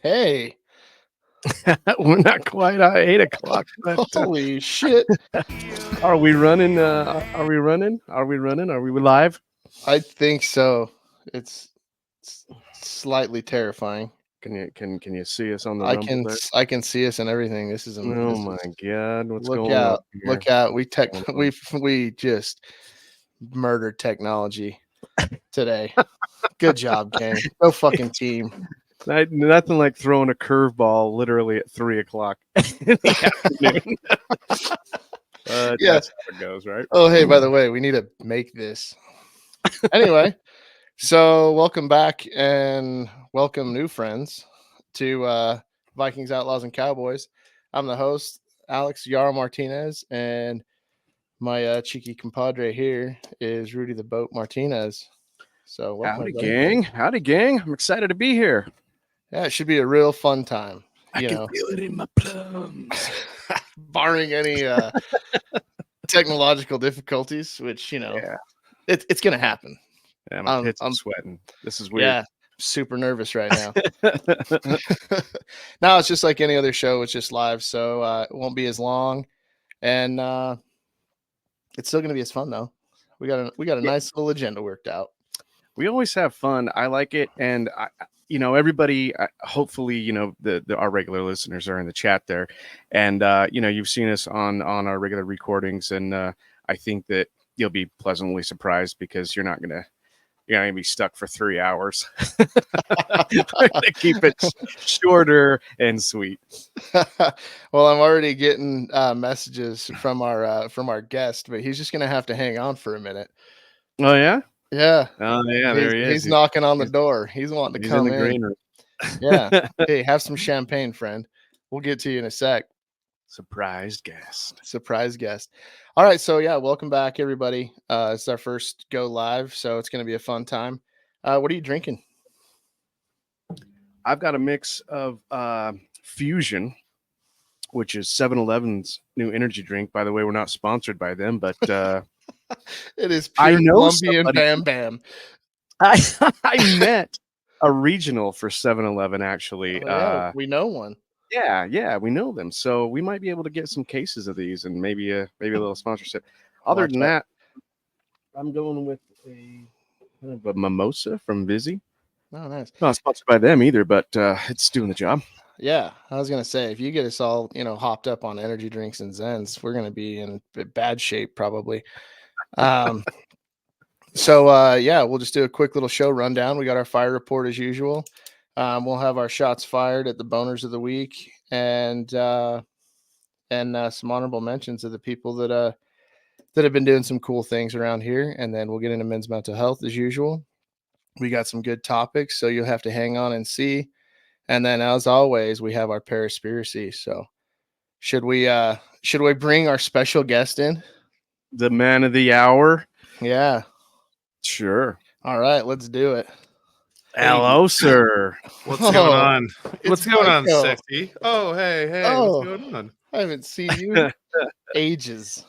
Hey, We're not quite at 8 o'clock, but holy shit. are we running? Are we running? Are we running? Are we live? I think so. It's slightly terrifying. Can you see us on the I rumble can there? I can see us and everything. This is Oh this my is God, what's look going on out. here? Look out. What's going on? We just murdered technology today. Good job, gang. Go fucking team. Nothing like throwing a curveball literally at 3 o'clock in the afternoon. Yeah. That's how it goes, right? Oh, hey, by the way, we need to make this. Anyway, so welcome back and welcome new friends to Vikings, Outlaws, and Cowboys. I'm the host, Alex Yara Martinez, and my cheeky compadre here is Rudy the Boat Martinez. So welcome, Howdy, everybody. gang! Howdy, gang! I'm excited to be here. Yeah, it should be a real fun time. I can feel it in my plums. Barring any technological difficulties, which Yeah, it's gonna happen. yeah, my pits I'm are sweating. This is weird. yeah, super nervous right now. No, it's just like any other show. It's just live, so it won't be as long, and it's still going to be as fun though. We got a nice little agenda worked out. We always have fun. I like it, and everybody. Hopefully, our regular listeners are in the chat there, and you've seen us on our regular recordings, and I think that you'll be pleasantly surprised because you're not gonna be stuck for 3 hours. We're gonna keep it shorter and sweet. Well, I'm already getting messages from our guest, but he's just going to have to hang on for a minute. Oh yeah. Yeah. Oh yeah. There he is. He's knocking on the door. He's wanting to He's in come the in. green room. Yeah. Hey, have some champagne, friend. We'll get to you in a sec. Surprise guest. Surprise guest. All right, so yeah, welcome back, everybody. It's our first go live, so it's going to be a fun time. What are you drinking? I've got a mix of Fusion, which is 7-Eleven's new energy drink. By the way, we're not sponsored by them, but it is pure Colombian Bam Bam. I met a regional for 7-Eleven, actually. Oh, yeah, we know one. Yeah, we know them. So we might be able to get some cases of these and maybe a little sponsorship. Other than that, I'm going with a kind of a mimosa from Vizzy. Oh, nice. Not sponsored by them either, but it's doing the job. Yeah, I was gonna say if you get us all, hopped up on energy drinks and Zens, we're gonna be in bad shape probably. So yeah, we'll just do a quick little show rundown. We got our fire report as usual. We'll have our shots fired at the boners of the week and some honorable mentions of the people that have been doing some cool things around here. And then we'll get into men's mental health as usual. We got some good topics, so you'll have to hang on and see. And then, as always, we have our Paraspiracy. So, should we bring our special guest in? The man of the hour. Yeah. Sure. All right, let's do it. Hello, sir. What's going on? What's going on, Michael. sexy? Oh, hey, Oh. what's going on? I haven't seen you ages.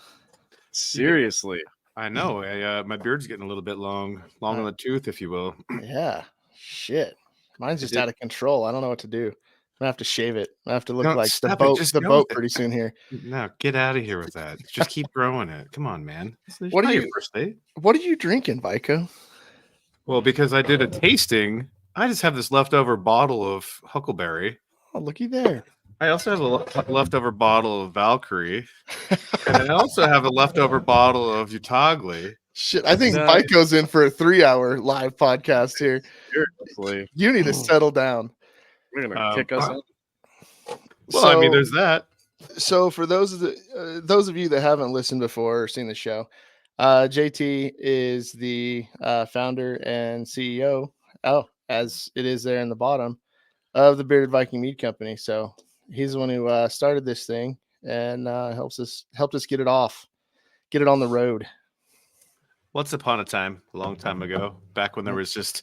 Seriously. I know. My beard's getting a little bit long on the tooth, if you will. Yeah. Shit. Mine's just out of control. I don't know what to do. I'm gonna have to shave it. I have to look like the boat pretty soon here. No, get out of here with that. Just keep growing it. Come on, man. What are you first date? What are you drinking, Vico? Well, because I did a tasting, I just have this leftover bottle of Huckleberry. Oh, looky there. I also have a leftover bottle of Valkyrie. And I also have a leftover bottle of Utagli. Shit, I think Vico's in for a 3-hour live podcast here. Seriously. You need to settle down. We're gonna kick us out. Well, I mean, there's that. So for those of you that haven't listened before or seen the show, JT is the founder and CEO, as it is there in the bottom, of the Bearded Viking Mead Company. So he's the one who started this thing and helped us get it on the road. Once upon a time, a long time ago, back when there was just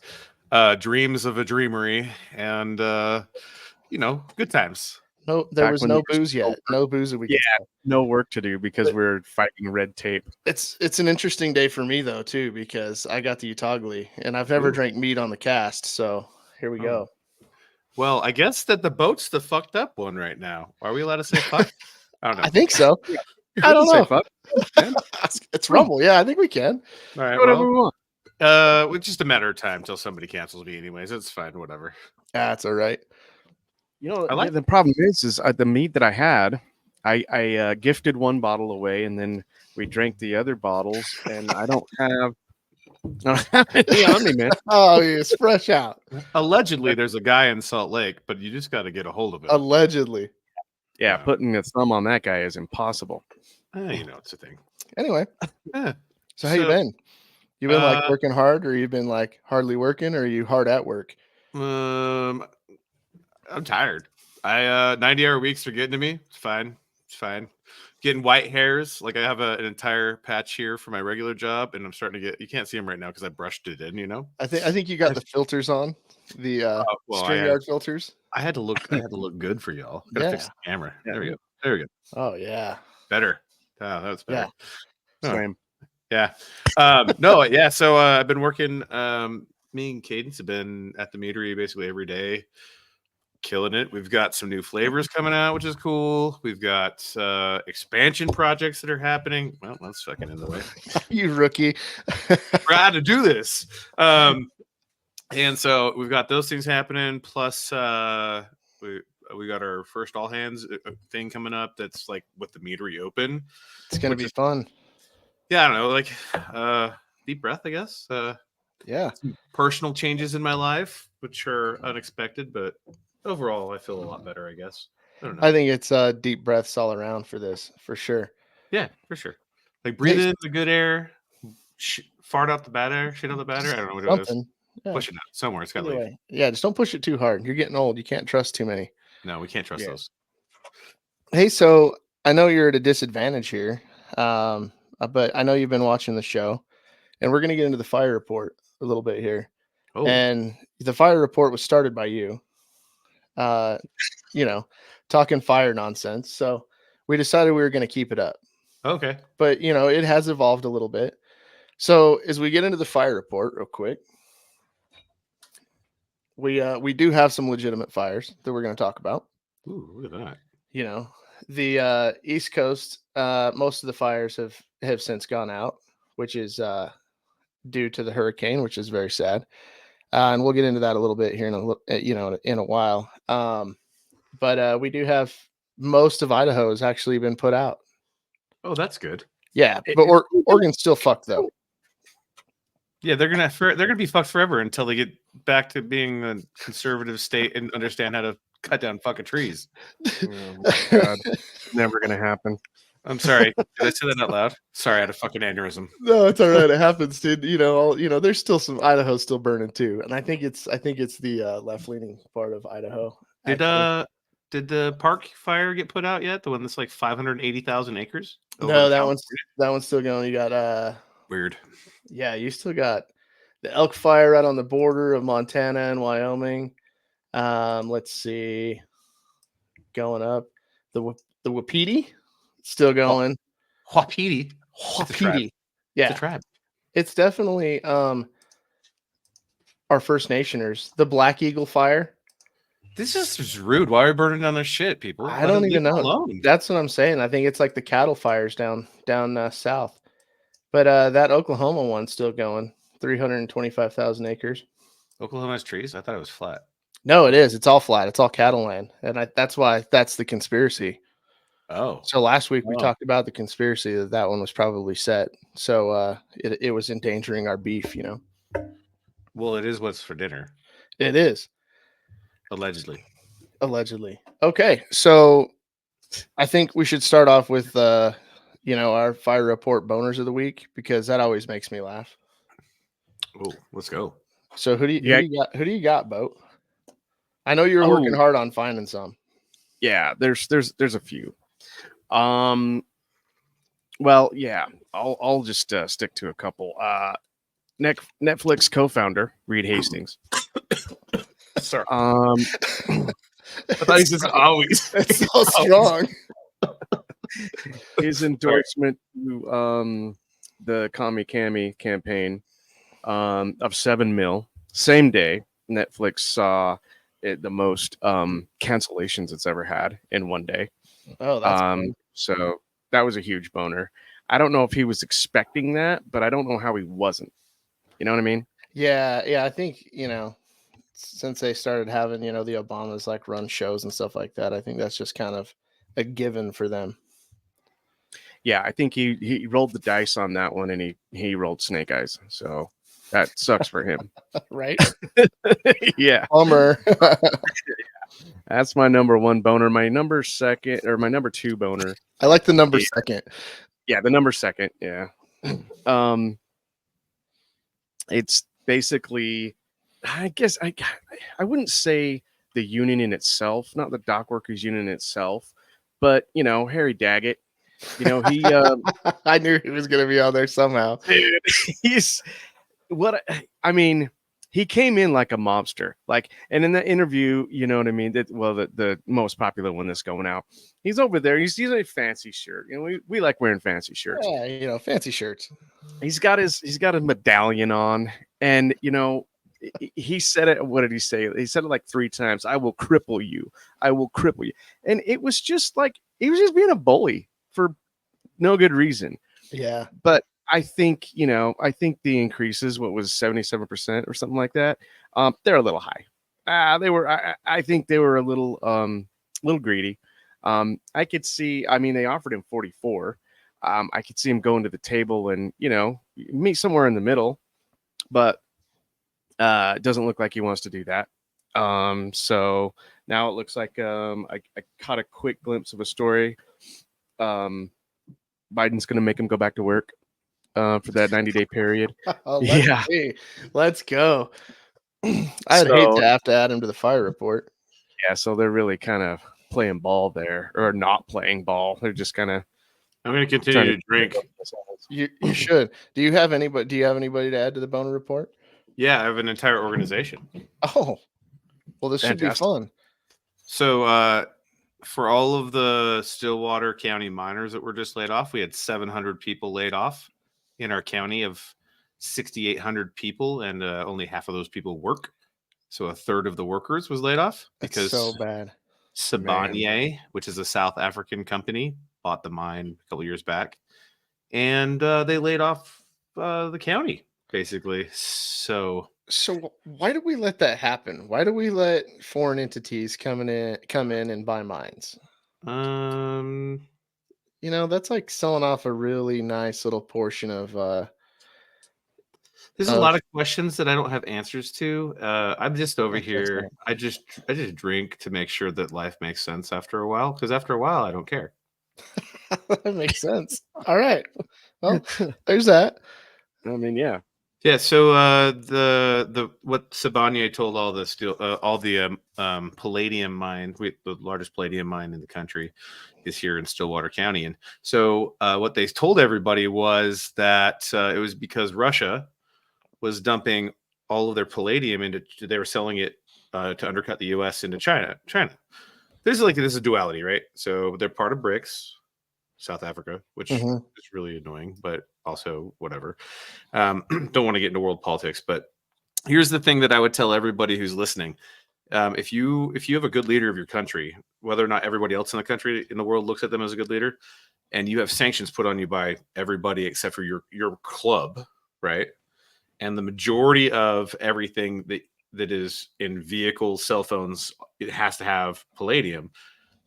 dreams of a dreamery and good times. No, there was no booze yet. No booze that we could try. No work to do because we're fighting red tape. It's an interesting day for me though too, because I got the Utagli and I've never drank mead on the cast. So here we go. Well, I guess that the boat's the fucked up one right now. Are we allowed to say fuck? I don't know. I think so. Yeah. I don't know. Fuck. It's Rumble. Yeah, I think we can. All right, Whatever well, we want. it's just a matter of time till somebody cancels me anyways. It's fine, whatever. That's all right. You know, I like- the problem is the meat that I had, I gifted one bottle away, and then we drank the other bottles, and I don't have any on me, man. Oh, it's fresh out. Allegedly, there's a guy in Salt Lake, but you just got to get a hold of him. Allegedly. Yeah, Yeah. putting a thumb on that guy is impossible. You know, it's a thing. Anyway, Eh. so how you So, been? You been like uh, working hard, or you been like hardly working, or are you hard at work? I'm tired. 90-hour weeks are getting to me. It's fine. It's fine. Getting white hairs. Like I have an entire patch here for my regular job, and I'm starting to get. You can't see them right now because I brushed it in. You know. I think you got the filters on, the well, StreamYard filters. I had to look good for y'all. Gotta fix the camera. Yeah. There we go. There we go. Oh yeah. Better. Oh, that was better. Yeah. Oh. Same. Yeah. No, yeah. So I've been working. Me and Cadence have been at the meadery basically every day, killing it. We've got some new flavors coming out, which is cool. We've got expansion projects that are happening. Well, that's fucking in the way. You rookie. Proud to do this. And so we've got those things happening. Plus, we got our first all hands thing coming up. That's like with the meadery open. It's gonna Which be is- fun. Yeah, I don't know, like deep breath, I guess. Yeah. Personal changes in my life, which are unexpected, but overall, I feel a lot better, I guess. I don't know. I think it's deep breaths all around for this, for sure. Yeah, for sure. Like breathe in the good air, fart out the bad air, shit out the bad air. I don't know what it is. Something. Yeah. Push it out somewhere. It's got to leave. Anyway, yeah, just don't push it too hard. You're getting old. You can't trust too many. No, we can't trust Yeah. those. Hey, so I know you're at a disadvantage here, but I know you've been watching the show, and we're going to get into the fire report a little bit here. Oh, And the fire report was started by you, talking fire nonsense. So we decided we were going to keep it up. okay. But, it has evolved a little bit. So as we get into the fire report real quick, we do have some legitimate fires that we're going to talk about. Ooh, look at that. The East Coast, most of the fires have since gone out, which is due to the hurricane, which is very sad. And we'll get into that a little bit here in a while. But we do have most of Idaho has actually been put out. Oh, that's good. Yeah, but Oregon's still fucked though. Yeah, they're gonna be fucked forever until they get back to being a conservative state and understand how to cut down fucking trees. Oh my God. Never gonna happen. I'm sorry. Did I say that out loud? Sorry, I had a fucking aneurysm. No, it's all right. It happens, dude. There's still some Idaho still burning too, and I think it's the left leaning part of Idaho. Did the park fire get put out yet? The one that's like 580,000 acres? over No, in that California? one's still going. You got Weird. yeah, you still got the elk fire right on the border of Montana and Wyoming. Let's see, going up the Wapiti still going. Wapiti. It's a tribe. Wapiti, It's yeah, a tribe. it's definitely our First Nationers. The Black Eagle fire. This is just rude. Why are we burning down their shit, people? I Let don't them even leave it know. alone. That's what I'm saying. I think it's like the cattle fires down south. But that Oklahoma one's still going. 325,000 acres. Oklahoma has trees? I thought it was flat. No, it is. It's all flat. It's all cattle land. And that's why that's the conspiracy. Oh. So last week we Oh. talked about the conspiracy that one was probably set. So it was endangering our beef, Well, it is what's for dinner, It is. allegedly. Allegedly. Okay. So I think we should start off with our fire report boners of the week, because that always makes me laugh. Oh, let's go. So who do Yeah. you got, Boat? I know you're working hard on finding some. Yeah, there's a few. Well, yeah, I'll just stick to a couple. Netflix co-founder Reed Hastings. Sorry. I thought he's just always. It's so strong. His endorsement to the Kami Kami campaign of $7 million. Same day, Netflix saw the most cancellations it's ever had in one day. Oh, that's fun. So that was a huge boner. I don't know if he was expecting that, but I don't know how he wasn't. You know what I mean? Yeah, yeah. I think, since they started having, the Obamas like run shows and stuff like that, I think that's just kind of a given for them. Yeah, I think he rolled the dice on that one, and he rolled snake eyes. So that sucks for him. Right? Yeah. Bummer. That's my number one boner. My number two boner. I like the number second. Yeah, the number second. Yeah. It's basically, I guess I wouldn't say the union in itself, not the dock workers union itself, but Harry Daggett. He I knew he was gonna be on there somehow. dude, he's what I mean. He came in like a mobster, and in the interview, you know what I mean. The most popular one that's going out, he's over there. He's a fancy shirt. We like wearing fancy shirts. Yeah, fancy shirts. He's got a medallion on, and he said it. What did he say? He said it like 3 times. I will cripple you. I will cripple you. And it was just like he was just being a bully for no good reason. Yeah, but I think the increases, what was 77% or something like that. They're a little high. They were. I think they were a little greedy. I could see. I mean, they offered him 44. I could see him going to the table and meet somewhere in the middle, but it doesn't look like he wants to do that. So now it looks like I caught a quick glimpse of a story. Biden's going to make him go back to work for that 90-day period. Let's go. I'd hate to have to add him to the fire report. Yeah, so they're really kind of playing ball there, or not playing ball. They're just kind of. I'm going to continue to drink. You should. Do you have anybody to add to the boner report? Yeah, I have an entire organization. Oh, well, this should be fun. So, for all of the Stillwater County miners that were just laid off, we had 700 people laid off in our county of 6,800 people, and only half of those people work. So a third of the workers was laid off because so bad. Sibanye, which is a South African company, bought the mine a couple years back, and they laid off the county basically. So why do we let that happen? Why do we let foreign entities come in and buy mines? That's like selling off a really nice little portion of there's a lot of questions that I don't have answers to. I'm just over here. I just drink to make sure that life makes sense after a while, because after a while I don't care. That makes sense. All right. Well, there's that. I mean, yeah. Yeah, so the what Sibanye told all the palladium mine, the largest palladium mine in the country, is here in Stillwater County, and so what they told everybody was that it was because Russia was dumping all of their palladium they were selling it to undercut the U.S. into China. This is a duality, right? So they're part of BRICS, South Africa, which is really annoying, but also whatever. Don't want to get into world politics, but here's the thing that I would tell everybody who's listening. If you have a good leader of your country, whether or not everybody else in the country, in the world, looks at them as a good leader, and you have sanctions put on you by everybody except for your club, right? And the majority of everything that is in vehicles, cell phones, it has to have palladium.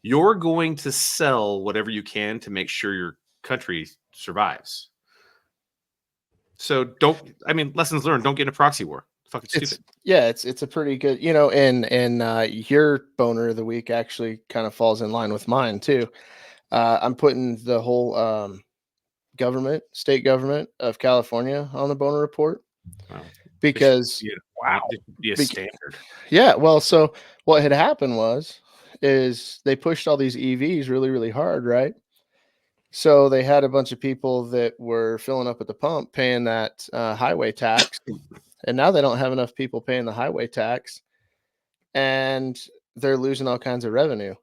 You're going to sell whatever you can to make sure your country survives. So lessons learned, don't get in a proxy war. Fucking stupid. It's a pretty good, and your boner of the week actually kind of falls in line with mine too. I'm putting the whole state government of California on the boner report. Wow. Because be a standard. Yeah, well, so what had happened is they pushed all these EVs really, really hard, right? So they had a bunch of people that were filling up at the pump paying that highway tax, and now they don't have enough people paying the highway tax, and they're losing all kinds of revenue.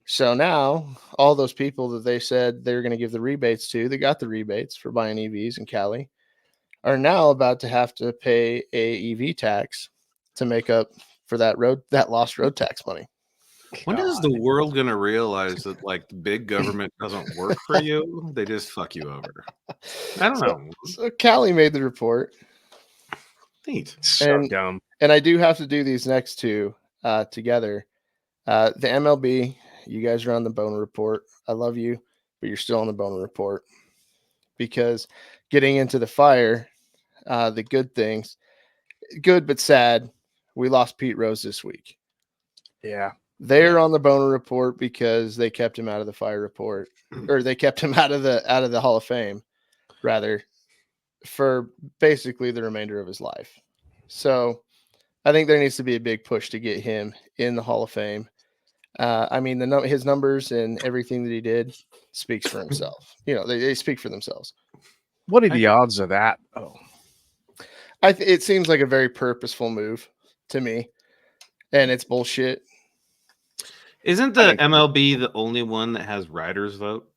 So now all those people that they said they're going to give the rebates to, they got the rebates for buying EVs in Cali, are now about to have to pay a EV tax to make up for that lost road tax money. When is the world gonna realize that like the big government doesn't work for you? They just fuck you over. I don't know. So Callie made the report. Neat. So dumb. And I do have to do these next two together. The MLB, you guys are on the Boner Report. I love you, but you're still on the Boner Report because getting into the fire, the good things, good but sad. We lost Pete Rose this week. Yeah. They're on the Boner Report because they kept him out of the fire report, or they kept him out of the Hall of Fame, rather, for basically the remainder of his life. So I think there needs to be a big push to get him in the Hall of Fame. I mean, his numbers and everything that he did speaks for himself. You know, they speak for themselves. What are the odds of that? Oh, It seems like a very purposeful move to me, and it's bullshit. Isn't the MLB the only one that has writers vote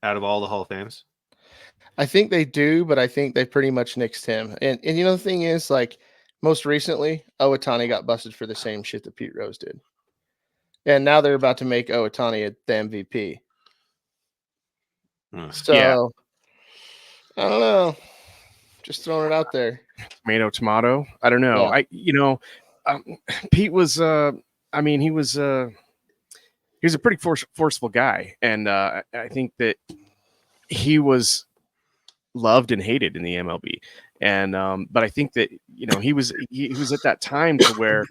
out of all the Hall of Fames? I think they do, but I think they pretty much nixed him. And you know, the thing is, like, most recently, Ohtani got busted for the same shit that Pete Rose did. And now they're about to make Ohtani the MVP. So, yeah. I don't know. Just throwing it out there. Tomato. I don't know. Yeah. Pete was, he was a pretty forceful guy. And I think that he was loved and hated in the MLB. And, but I think that, he was at that time to where,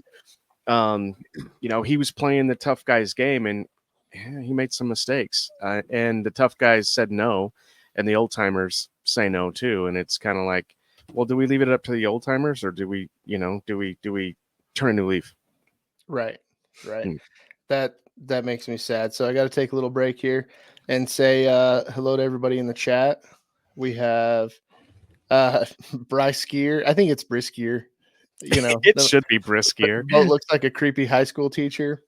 he was playing the tough guy's game and he made some mistakes. And the tough guys said no, and the old timers say no too. And it's kind of like, well, do we leave it up to the old timers, or do we turn a new leaf? Right. That makes me sad. So I got to take a little break here and say hello to everybody in the chat. We have Bryce Gear. I think it's Briskier. It should be Briskier. Boat looks like a creepy high school teacher.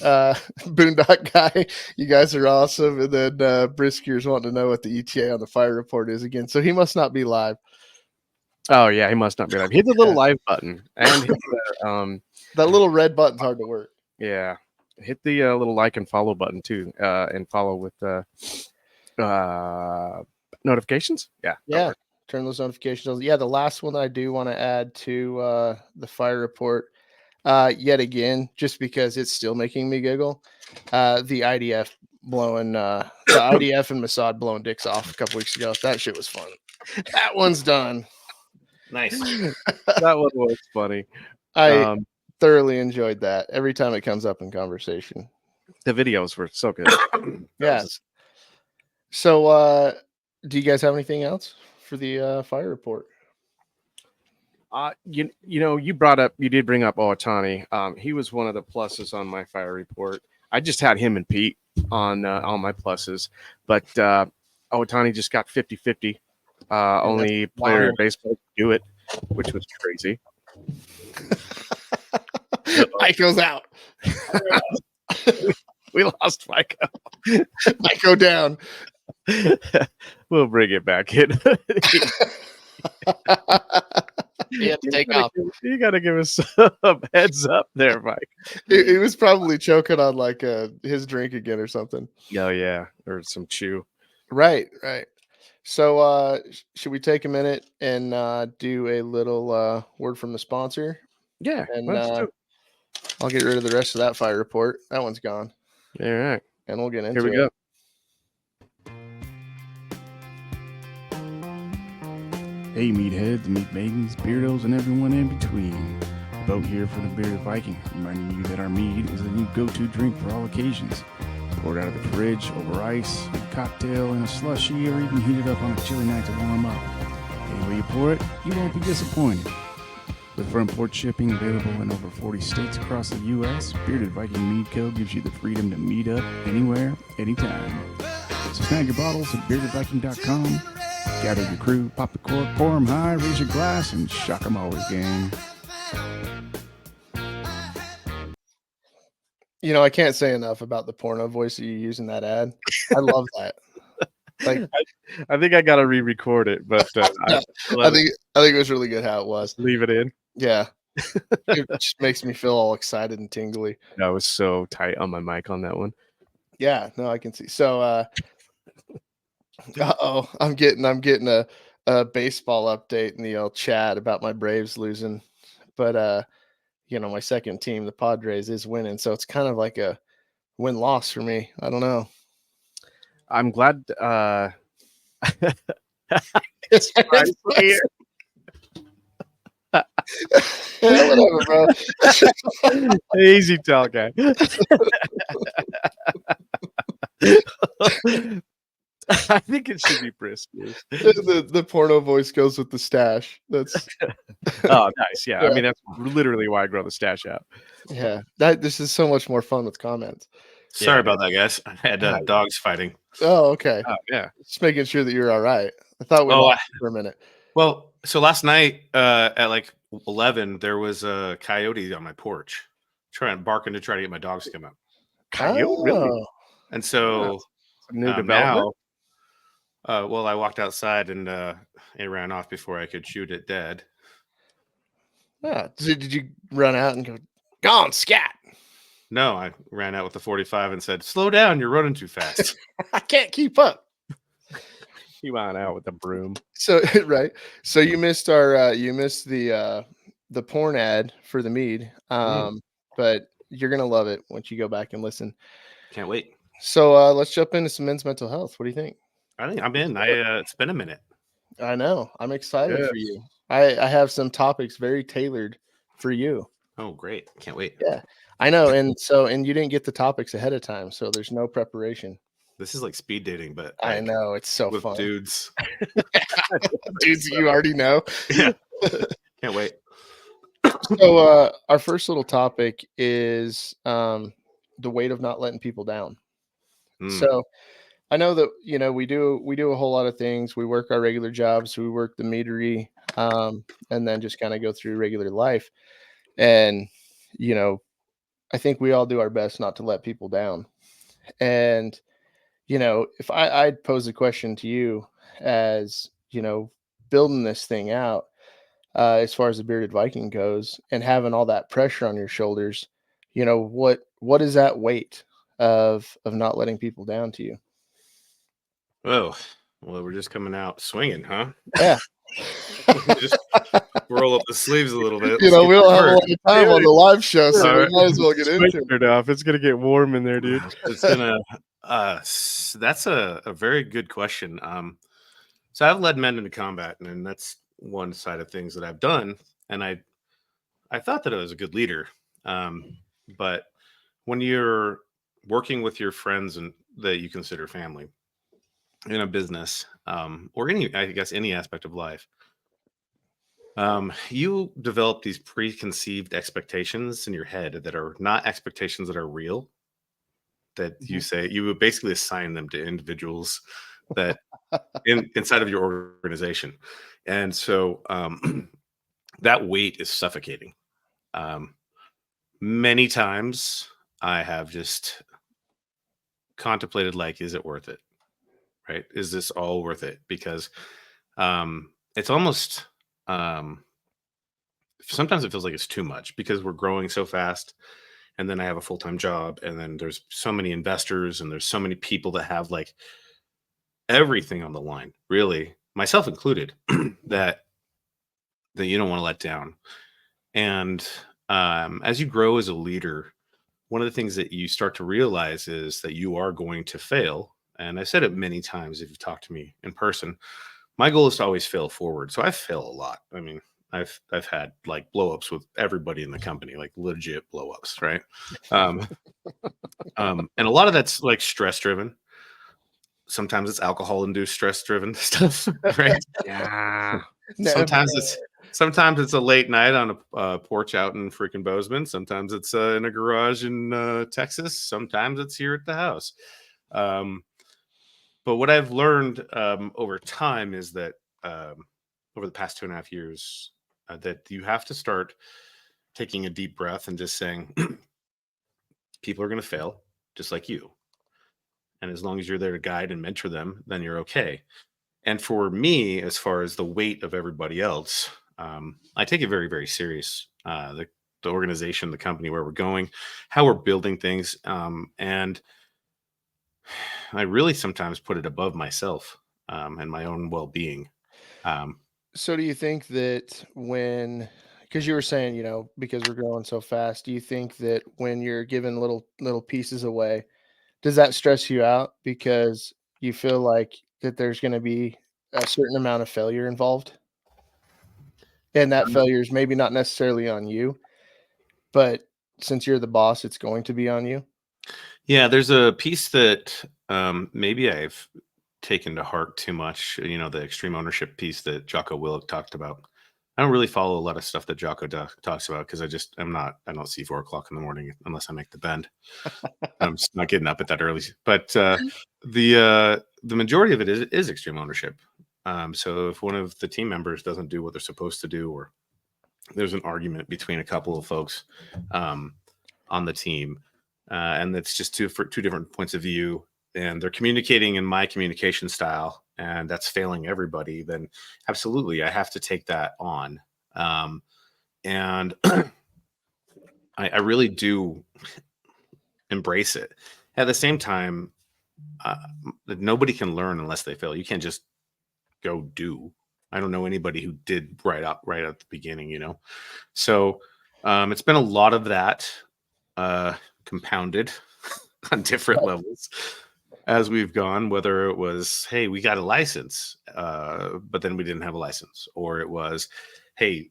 Boondock guy, you guys are awesome. And then Briskier's wanting to know what the ETA on the fire report is again. So he must not be live. Oh yeah, he must not be live. Hit the little live button and hit that little red button's hard to work. Yeah, hit the little like and follow button too, and follow with notifications. Yeah. Turn those notifications on. Yeah, the last one I do want to add to the fire report, yet again, just because it's still making me giggle. The IDF blowing the IDF and Mossad blowing dicks off a couple weeks ago. That shit was fun. That one's done. Nice. That one was funny. I thoroughly enjoyed that every time it comes up in conversation. The videos were so good. Yes. So, do you guys have anything else for the fire report? You did bring up Ohtani. He was one of the pluses on my fire report. I just had him and Pete on my pluses, but Ohtani just got 50-50. Only player in baseball to do it, which was crazy. Mike goes out. We lost Mike. Mike go down. We'll bring it back in. You have to take off. You got to give us some heads up there, Mike. He was probably choking on like his drink again or something. Oh yeah, or some chew. Right. So should we take a minute and do a little word from the sponsor? Yeah, and let's do it. I'll get rid of the rest of that fire report. That one's gone. All right, and we'll get into it. Here we go. Hey meatheads, meat maidens, beardos, and everyone in between. Boat here for the Bearded Viking, reminding you that our mead is a new go-to drink for all occasions. Poured out of the fridge, over ice, a cocktail, in a slushie, or even heated up on a chilly night to warm up. Any way you pour it, you won't be disappointed. With front port shipping available in over 40 states across the U.S., Bearded Viking Mead Co. gives you the freedom to meet up anywhere, anytime. So snag your bottles at beardedviking.com. Gather your crew, pop the cork, pour them high, raise your glass, and shock them always, gang. I can't say enough about the porno voice that you use in that ad. I love that. Like, I think I gotta re-record it, but I think it was really good how it was. Leave it in. Yeah, It just makes me feel all excited and tingly. I was so tight on my mic on that one. Yeah, no, I can see. So, I'm getting a baseball update in the old chat about my Braves losing, but my second team, the Padres, is winning, so it's kind of like a win-loss for me. I don't know. I'm glad. Whatever, bro. Easy tell, guy. I think it should be brisk. The porno voice goes with the stash. That's Oh, nice. Yeah. Yeah. I mean, that's literally why I grow the stash out. yeah. This is so much more fun with comments. Sorry Yeah. about that, guys. I had dogs fighting. Oh, okay. Oh, yeah. Just making sure that you're all right. I thought we Oh, lost for a minute. Well, so last night at like 11, there was a coyote on my porch barking to try to get my dogs to come out. Coyote, really? Oh, And so New development. now, well, I walked outside and it ran off before I could shoot it dead. yeah. Did you run out and go, gone, scat? No, I ran out with the 45 and said, "Slow down, you're running too fast." I can't keep up. He went out with a broom. So right. So you missed the porn ad for the mead. But you're gonna love it once you go back and listen. Can't wait. So let's jump into some men's mental health. What do you think? I think I'm in. It's been a minute. I know. I'm excited Yes. for you. I have some topics very tailored for you. Oh, great. Can't wait. Yeah. I know. And you didn't get the topics ahead of time, so there's no preparation. This is like speed dating, but I like, know, it's so with fun. dudes. Dudes you already know. Yeah. Can't wait. So our first little topic is the weight of not letting people down. So I know that we do a whole lot of things. We work our regular jobs, we work the meadery, and then just kind of go through regular life. And I think we all do our best not to let people down. And if I'd pose a question to you as building this thing out, as far as the bearded Viking goes, and having all that pressure on your shoulders, what is that weight of not letting people down to you? Oh, well, we're just coming out swinging, huh? Yeah. Just roll up the sleeves a little bit. We don't have a lot of time on the live show, so All we right. might as well get into it. It off. It's gonna get warm in there, dude. It's gonna. That's a very good question. So I've led men into combat, and that's one side of things that I've done. And I thought that I was a good leader. But when you're working with your friends and that you consider family in a business, or any aspect of life, you develop these preconceived expectations in your head that are not expectations that are real. That you say you would basically assign them to individuals that inside of your organization, and so that weight is suffocating. Many times I have just contemplated, like, is it worth it? Right? Is this all worth it? Because it's almost sometimes it feels like it's too much because we're growing so fast. And then I have a full-time job, and then there's so many investors, and there's so many people that have like everything on the line, really, myself included, that you don't want to let down. And as you grow as a leader, one of the things that you start to realize is that you are going to fail. And I said it many times if you've talked to me in person. My goal is to always fail forward. So I fail a lot. I mean, I've had like blow-ups with everybody in the company, like legit blow-ups, right? And a lot of that's like stress-driven. Sometimes it's alcohol-induced stress-driven stuff, right? Yeah. Sometimes it's a late night on a porch out in freaking Bozeman. Sometimes it's in a garage in Texas. Sometimes it's here at the house. But what I've learned over time is that over the past 2.5 years, that you have to start taking a deep breath and just saying, people are going to fail just like you. And as long as you're there to guide and mentor them, then you're okay. And for me, as far as the weight of everybody else, I take it very, very serious. the organization, the company, where we're going, how we're building things. And I really sometimes put it above myself and my own well-being. So do you think that because you were saying, because we're growing so fast, do you think that when you're giving little pieces away, does that stress you out because you feel like that there's going to be a certain amount of failure involved? And that failure is maybe not necessarily on you, but since you're the boss, it's going to be on you. Yeah, there's a piece that maybe I've taken to heart too much. The extreme ownership piece that Jocko Willink talked about. I don't really follow a lot of stuff that Jocko talks about because I don't see 4 o'clock in the morning unless I make the bend. I'm just not getting up at that early. But the majority of it is extreme ownership. So if one of the team members doesn't do what they're supposed to do, or there's an argument between a couple of folks on the team, and it's just two different points of view, and they're communicating in my communication style, and that's failing everybody, then absolutely I have to take that on. And I really do embrace it. At the same time, nobody can learn unless they fail. You can't just go do. I don't know anybody who did right at the beginning, So it's been a lot of that compounded on different levels as we've gone, whether it was, hey, we got a license, but then we didn't have a license, or it was, hey,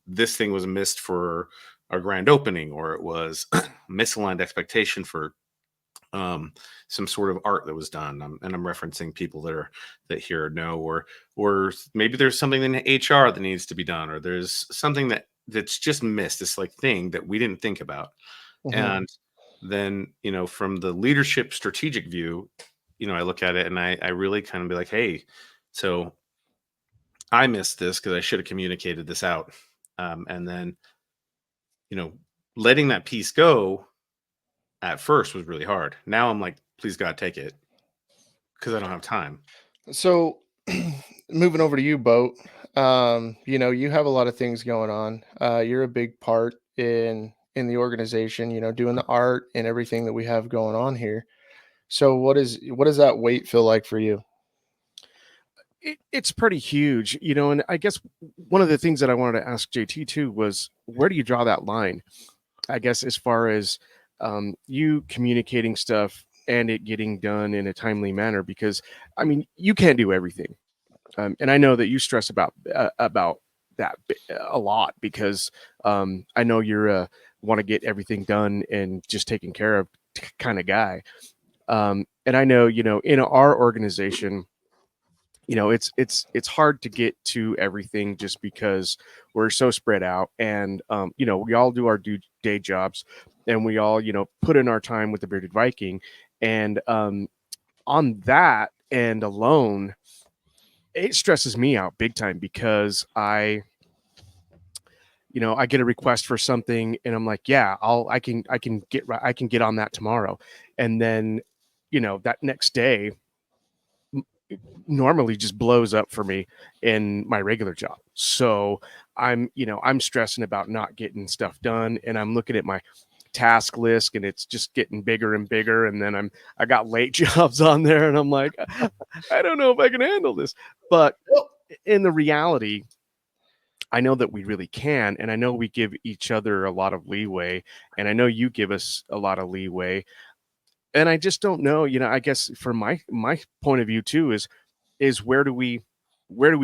this thing was missed for our grand opening, or it was misaligned expectation for some sort of art that was done. And I'm referencing people that here know, or maybe there's something in HR that needs to be done, or there's something that's just missed, this like thing that we didn't think about. Mhm. And then, from the leadership strategic view, I look at it and I really kind of be like, hey, so I missed this because I should have communicated this out. And then, letting that piece go at first was really hard. Now I'm like, please God, take it, because I don't have time. So moving over to you, Boat, you have a lot of things going on. You're a big part in the organization, doing the art and everything that we have going on here. So what does that weight feel like for you? It's pretty huge, and I guess one of the things that I wanted to ask JT too was, where do you draw that line? I guess as far as you communicating stuff and it getting done in a timely manner, because I mean, you can't do everything. And I know that you stress about that a lot, because I know you're want to get everything done and just taken care of kind of guy. And I know, in our organization, it's hard to get to everything just because we're so spread out, and we all do our day jobs, and we all put in our time with the Bearded Viking, and on that end alone, it stresses me out big time, because I get a request for something and I'm like, yeah, I can get on that tomorrow, and then that next day normally just blows up for me in my regular job. So I'm stressing about not getting stuff done, and I'm looking at my task list and it's just getting bigger and bigger. And then I got late jobs on there, and I'm like, I don't know if I can handle this. But in the reality, I know that we really can, and I know we give each other a lot of leeway, and I know you give us a lot of leeway. And I just don't know, I guess from my point of view too, is where do we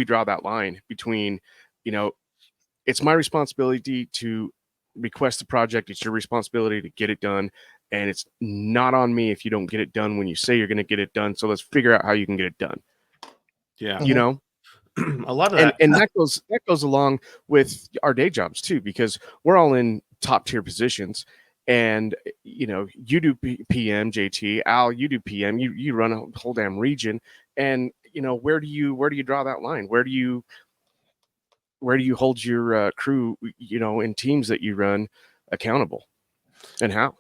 draw that line between, it's my responsibility to request the project, it's your responsibility to get it done, and it's not on me if you don't get it done when you say you're going to get it done. So let's figure out how you can get it done. Yeah. A lot of that. And that goes along with our day jobs too, because we're all in top tier positions. And you do PM, JT, Al, you do PM, you run a whole damn region. And where do you draw that line? Where do you hold your crew, in teams that you run, accountable, and how?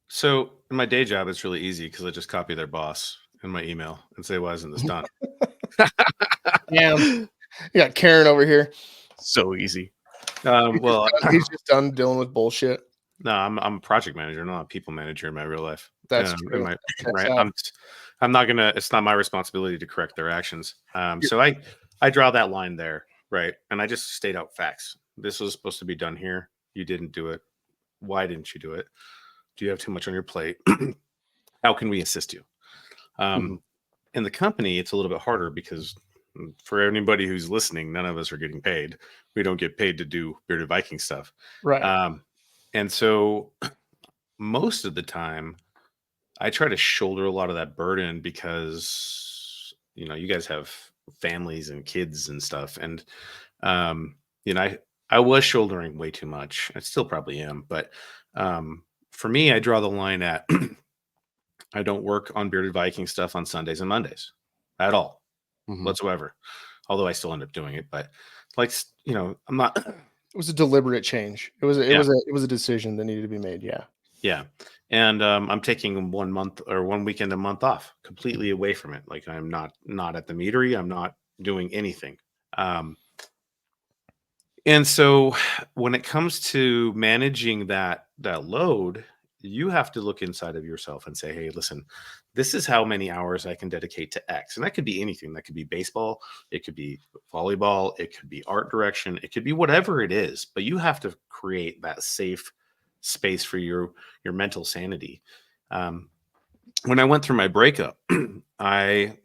So in my day job, it's really easy because I just copy their boss in my email and say, why isn't this done? Yeah, you got Karen over here. So easy. Well, He's just done dealing with bullshit. no, I'm a project manager, not a people manager in my real life. That's in true. my- Checks right. out. I'm not gonna. It's not my responsibility to correct their actions. So I draw that line there, right? And I just state out facts. This was supposed to be done here. You didn't do it. Why didn't you do it? Do you have too much on your plate? How can we assist you? In the company, it's a little bit harder because for anybody who's listening, none of us are getting paid. We don't get paid to do Bearded Viking stuff. Right. And so most of the time, I try to shoulder a lot of that burden because, you guys have families and kids and stuff. And, I was shouldering way too much. I still probably am. But for me, I draw the line at I don't work on Bearded Viking stuff on Sundays and Mondays at all whatsoever. Although I still end up doing it. But I'm not. It was a deliberate change. It was a decision that needed to be made. Yeah. Yeah. And I'm taking 1 month or 1 weekend a month off completely away from it. Like I'm not at the meadery. I'm not doing anything. And so when it comes to managing that load, you have to look inside of yourself and say, hey, listen, this is how many hours I can dedicate to X. And that could be anything. That could be baseball. It could be volleyball. It could be art direction. It could be whatever it is. But you have to create that safe space for your mental sanity. When I went through my breakup, I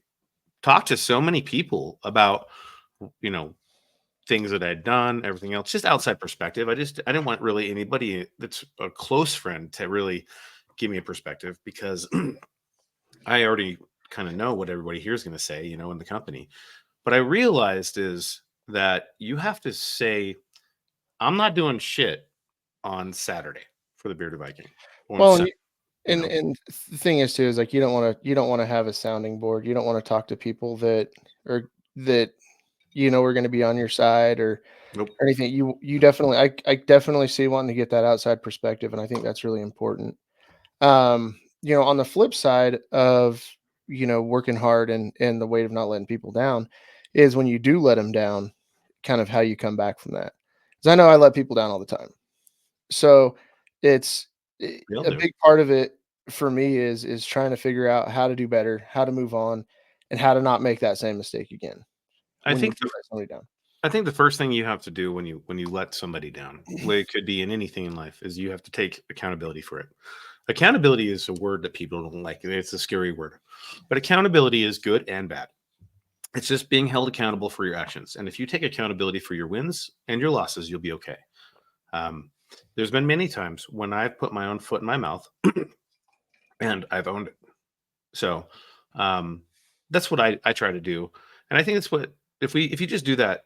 talked to so many people about, things that I'd done, everything else, just outside perspective. I didn't want really anybody that's a close friend to really give me a perspective because I already kind of know what everybody here is going to say, in the company. But I realized is that you have to say, I'm not doing shit on Saturday for the Bearded Viking. Well, and the thing is too is like you don't want to have a sounding board. You don't want to talk to people that are going to be on your side or anything. You definitely I definitely see wanting to get that outside perspective, and I think that's really important. On the flip side of working hard and the weight of not letting people down is when you do let them down, kind of how you come back from that. Because I know I let people down all the time, so it's a big part of it for me is trying to figure out how to do better, how to move on, and how to not make that same mistake again. I think down. I think the first thing you have to do when you let somebody down, it could be in anything in life, is you have to take accountability for it. Accountability is a word that people don't like. It's a scary word, but accountability is good and bad. It's just being held accountable for your actions. And if you take accountability for your wins and your losses, you'll be okay. There's been many times when I've put my own foot in my mouth and I've owned it. So that's what I try to do. And I think that's what, if you just do that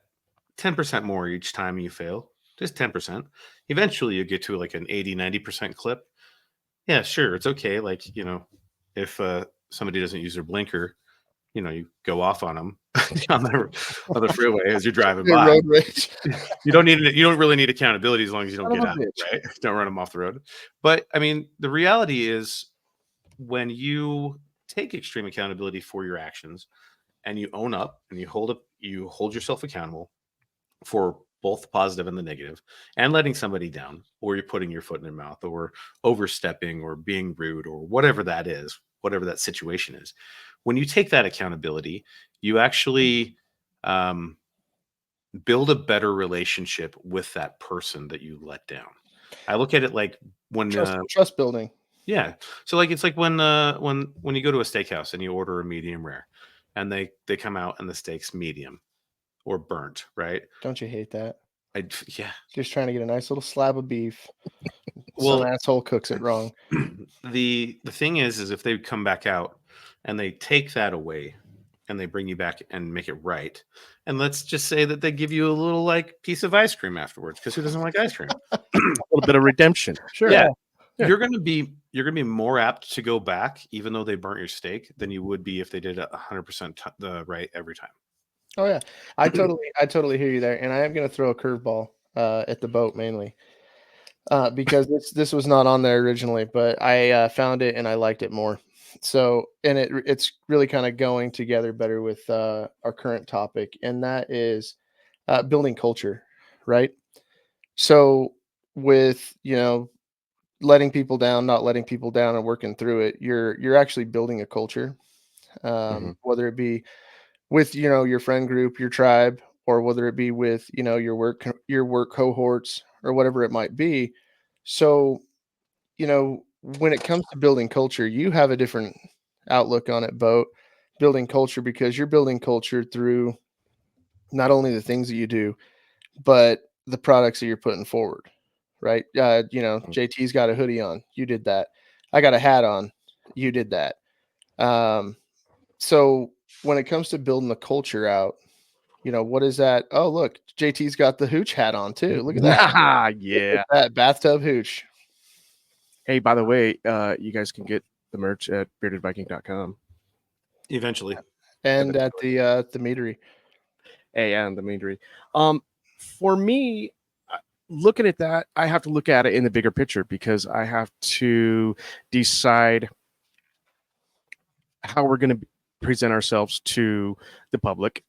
10% more each time you fail, just 10%, eventually you get to like an 80-90% clip. Yeah, sure, it's okay. Like, if somebody doesn't use their blinker, you go off on them on the freeway as you're driving by. Road rage. You don't really need accountability as long as you don't get out, right? Don't run them off the road. But I mean, the reality is when you take extreme accountability for your actions and you own up and you hold yourself accountable for both the positive and the negative, and letting somebody down, or you're putting your foot in their mouth, or overstepping, or being rude, or whatever that is, whatever that situation is. When you take that accountability, you actually build a better relationship with that person that you let down. I look at it like when trust building. Yeah. So like it's like when you go to a steakhouse and you order a medium rare, and they come out and the steak's medium or burnt, right? Don't you hate that? Yeah. Just trying to get a nice little slab of beef. Well, some asshole cooks it wrong. The thing is if they come back out and they take that away and they bring you back and make it right, and let's just say that they give you a little like piece of ice cream afterwards, because who doesn't like ice cream? A little bit of redemption. Sure. Yeah. You're gonna be more apt to go back, even though they burnt your steak, than you would be if they did 100% the right every time. Oh yeah, I totally hear you there, and I am going to throw a curveball at the boat mainly because this was not on there originally, but I found it and I liked it more. So, and it's really kind of going together better with our current topic, and that is building culture, right? So with, letting people down, not letting people down and working through it, you're actually building a culture. Whether it be with, your friend group, your tribe, or whether it be with, your work cohorts or whatever it might be. So, when it comes to building culture, you have a different outlook on it, Boat, building culture, because you're building culture through not only the things that you do, but the products that you're putting forward, right? JT's got a hoodie on. You did that. I got a hat on. You did that. So when it comes to building the culture out, what is that? Oh, look, JT's got the hooch hat on too. Look at that. Yeah. Look at that bathtub hooch. Hey, by the way, you guys can get the merch at beardedviking.com. Eventually. And at the meadery. Hey, yeah, and the meadery. For me, looking at that, I have to look at it in the bigger picture, because I have to decide how we're going to present ourselves to the public.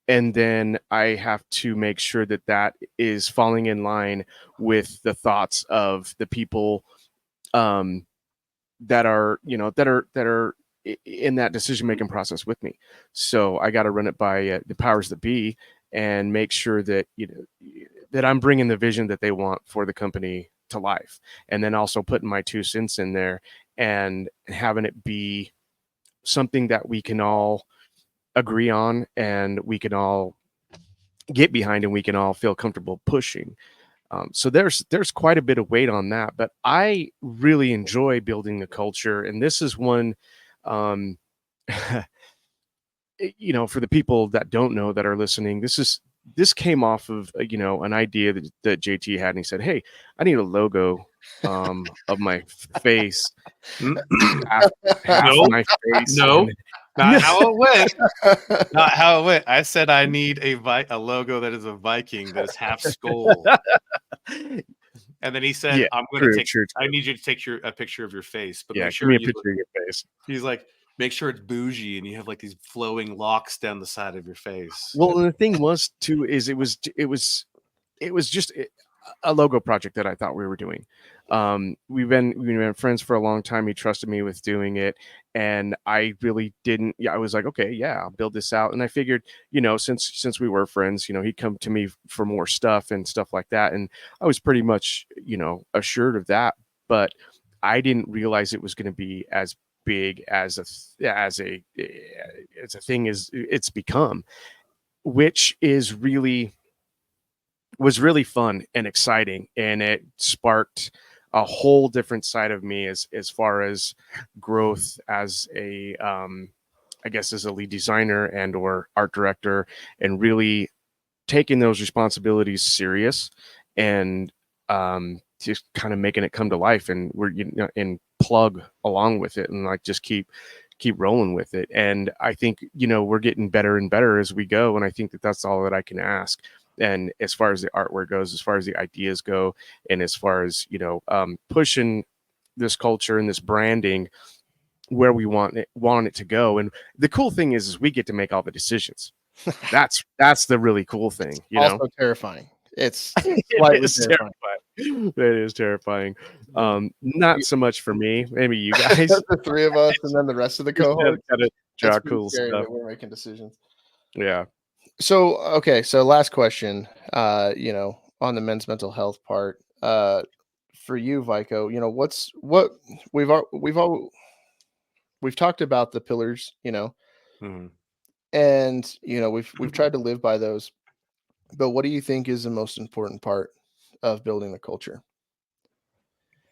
And then I have to make sure that that is falling in line with the thoughts of the people that are in that decision-making process with me. So I got to run it by the powers that be and make sure that, that I'm bringing the vision that they want for the company to life. And then also putting my 2 cents in there and having it be something that we can all agree on and we can all get behind and we can all feel comfortable pushing. So there's quite a bit of weight on that, but I really enjoy building a culture. And this is one, for the people that don't know, that are listening, this came off of, an idea that JT had. And he said, hey, I need a logo of my face. half No. my face. No. Not how it went. Not how it went. I said I need a logo that is a Viking that is half skull. And then he said, Yeah, "I'm going to take. true. I need you to take a picture of your face, but Yeah, make give sure me a you picture of your face." He's like, make sure it's bougie and you have like these flowing locks down the side of your face. Well, the thing was too is it was just a logo project that I thought we were doing. We've been friends for a long time. He trusted me with doing it, and I really didn't. Yeah, I was like, okay, yeah, I'll build this out. And I figured, since we were friends, he'd come to me for more stuff and stuff like that. And I was pretty much, assured of that. But I didn't realize it was going to be as big as a thing as it's become, which was really fun and exciting, and it sparked a whole different side of me as far as growth as a I guess as a lead designer and or art director, and really taking those responsibilities serious and just kind of making it come to life, and we're and plug along with it, and like just keep rolling with it. And I think we're getting better and better as we go, and I think that that's all that I can ask. And as far as the artwork goes, as far as the ideas go, and as far as pushing this culture and this branding where we want it to go. And the cool thing is we get to make all the decisions. That's the really cool thing, Also terrifying. It's it is terrifying. It is terrifying. Not so much for me. Maybe you guys. The 3 of us, and then the rest of the cohort. Draw cool scary stuff. that we're making decisions. Yeah. So okay, so last question. On the men's mental health part, for you, Vico, what we've talked about the pillars, Mhm. and we've tried to live by those. But what do you think is the most important part of building the culture?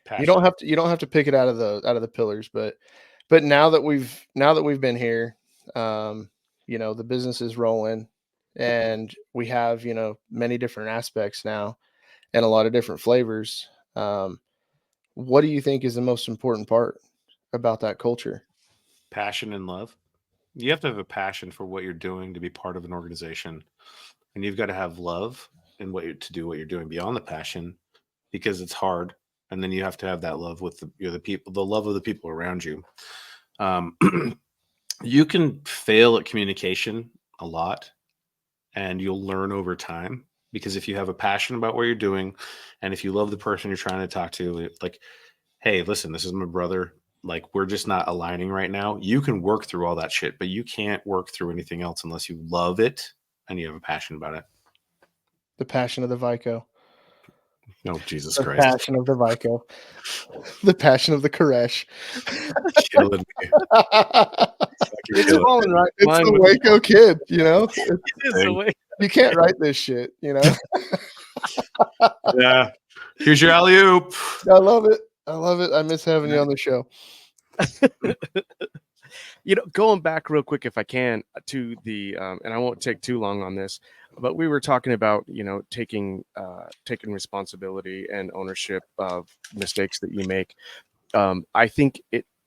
Passion. You don't have to pick it out of the pillars, but now that we've been here, the business is rolling, and we have many different aspects now and a lot of different flavors. What do you think is the most important part about that culture? Passion and love. You have to have a passion for what you're doing to be part of an organization, and you've got to have love in to do what you're doing beyond the passion, because it's hard. And then you have to have that love with the people, the love of the people around you. You can fail at communication a lot, and you'll learn over time. because if you have a passion about what you're doing, and if you love the person you're trying to talk to, like, hey, listen, this is my brother. Like, we're just not aligning right now. You can work through all that shit, but you can't work through anything else unless you love it and you have a passion about it. The passion of the Vico. Oh, Jesus The Christ. passion of the Vico. The passion of the Koresh. Killing me. It's falling right. It's the Waco kid, you know? It is the way. You can't write this shit, you know? Yeah. Here's your alley-oop. I love it. I love it. I miss having you on the show. You know, going back real quick, if I can, to the and I won't take too long on this, but we were talking about, you know, taking responsibility and ownership of mistakes that you make. I think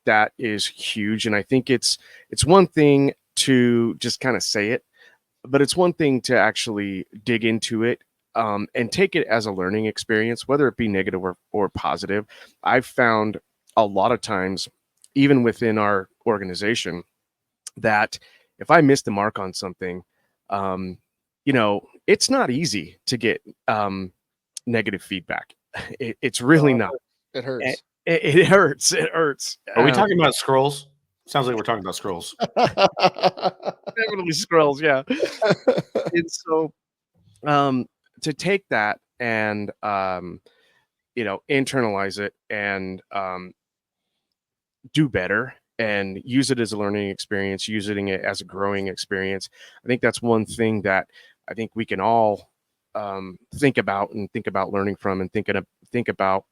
that is huge, and I think it's one thing to just kind of say it, but it's one thing to actually dig into it and take it as a learning experience, whether it be negative or positive. I've found a lot of times, even within our organization, that if I miss the mark on something, you know, it's not easy to get negative feedback. It's really not. It hurts. It hurts. It hurts. Are we talking about scrolls? Sounds like we're talking about scrolls. Definitely scrolls, yeah. And so to take that and you know, internalize it and do better and use it as a learning experience, using it as a growing experience. I think that's one thing that I think we can all think about learning from, and think about